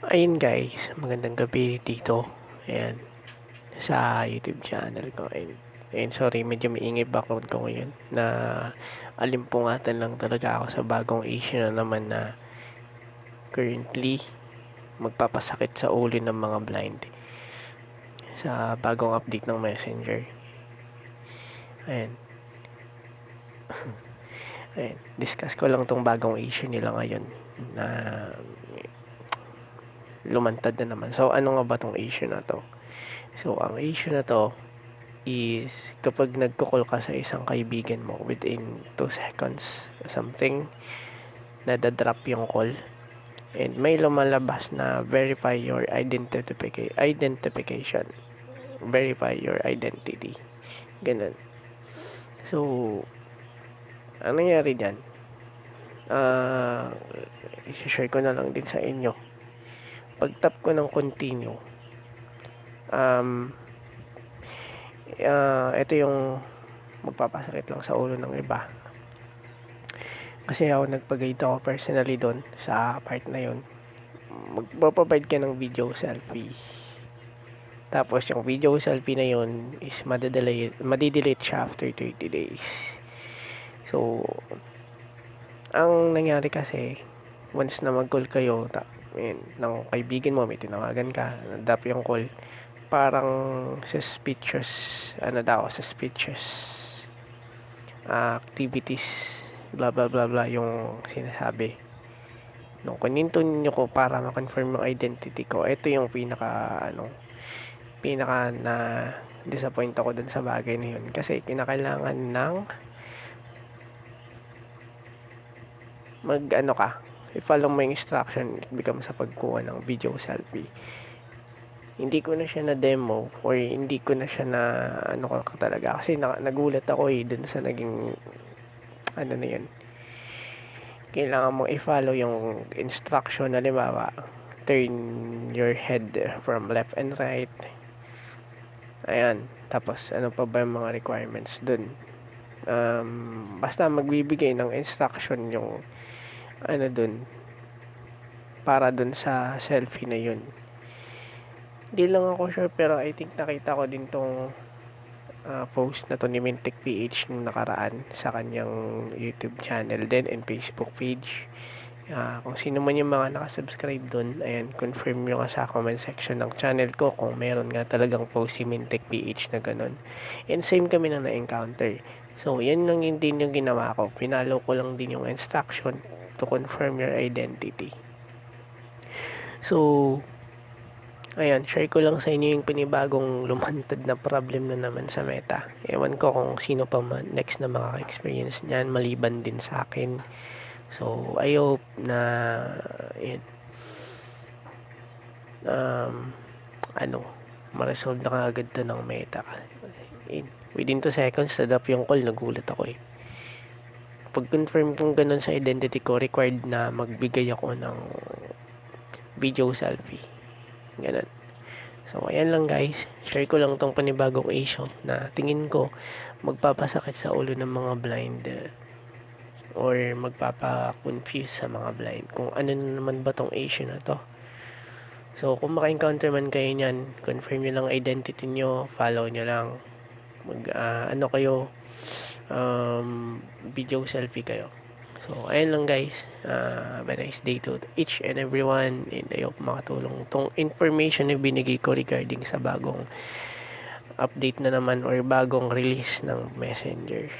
Ayun guys, magandang gabi dito. Ayan, sa YouTube channel ko. And sorry, medyo maingay background ko ngayon na alimpungatan lang talaga ako sa bagong issue na naman na currently magpapasakit sa ulo ng mga blind sa bagong update ng Messenger. Ayan, ayan, discuss ko lang tong bagong issue nila ngayon na lumantad na naman. So, ano nga ba tong issue na to? So, ang issue na to is kapag nagko-call ka sa isang kaibigan mo within 2 seconds something, nadadrop yung call and may lumalabas na verify your identification, verify your identity, ganun. So, ang nangyari dyan, i-share ko na lang din sa inyo. Pag tap ko ng continue, ito yung magpapasakit lang sa ulo ng iba. Kasi ako nagpag-guide ako personally doon sa part na yun. Magpo-provide ka ng video selfie. Tapos yung video selfie na yun is madidelete siya after 30 days. So, ang nangyari kasi, once na mag-call kayo, ng kaibigan mo, may tinawagan ka, nadap yung call, parang suspicious activities, blah blah blah blah yung sinasabi. Nung kuninto niyo ko para ma-confirm yung identity ko, ito yung pinaka na disappoint ako dun sa bagay na yun. Kasi kinakailangan ng i-follow mo yung instruction becomes sa pagkuha ng video selfie. Hindi ko na siya na demo or hindi ko na siya na talaga kasi nagulat ako dun sa naging na yun. Kailangan mo i-follow yung instruction na halimbawa, turn your head from left and right. Ayan, tapos ano pa ba yung mga requirements dun? Basta magbibigay ng instruction yung dun para dun sa selfie na yun. Hindi lang ako sure pero I think nakita ko din tong post na to ni Mintek PH nung nakaraan sa kanyang YouTube channel din and Facebook page. Kung sino man yung mga nakasubscribe dun, ayan, confirm nyo sa comment section ng channel ko kung meron nga talagang post si Mintek PH na ganun. And same kami na na-encounter. So, yan lang yung din yung ginawa ko. Pinalo ko lang din yung instruction to confirm your identity. So, ayan, share ko lang sa inyo yung panibagong lumantad na problem na naman sa Meta. Ewan ko kung sino pa next na makaka-experience niyan maliban din sa akin. So, I hope na ma-resolve na kaagad to ng Meta. Within 2 seconds, na-drop yung call, nagulat ako Pag-confirm kong ganun sa identity ko, required na magbigay ako ng video selfie. Ganun. So, ayan lang guys. Share ko lang tong panibagong issue na tingin ko magpapasakit sa ulo ng mga blind or magpapa-confuse sa mga blind kung ano na naman ba tong issue na to. So, kung maka-encounter man kayo niyan, confirm nyo lang identity nyo, follow nyo lang. Video selfie kayo. So, ayan lang guys. Have a nice day to each and everyone. And I hope makatulong tong information na binigay ko regarding sa bagong update na naman or bagong release ng Messenger.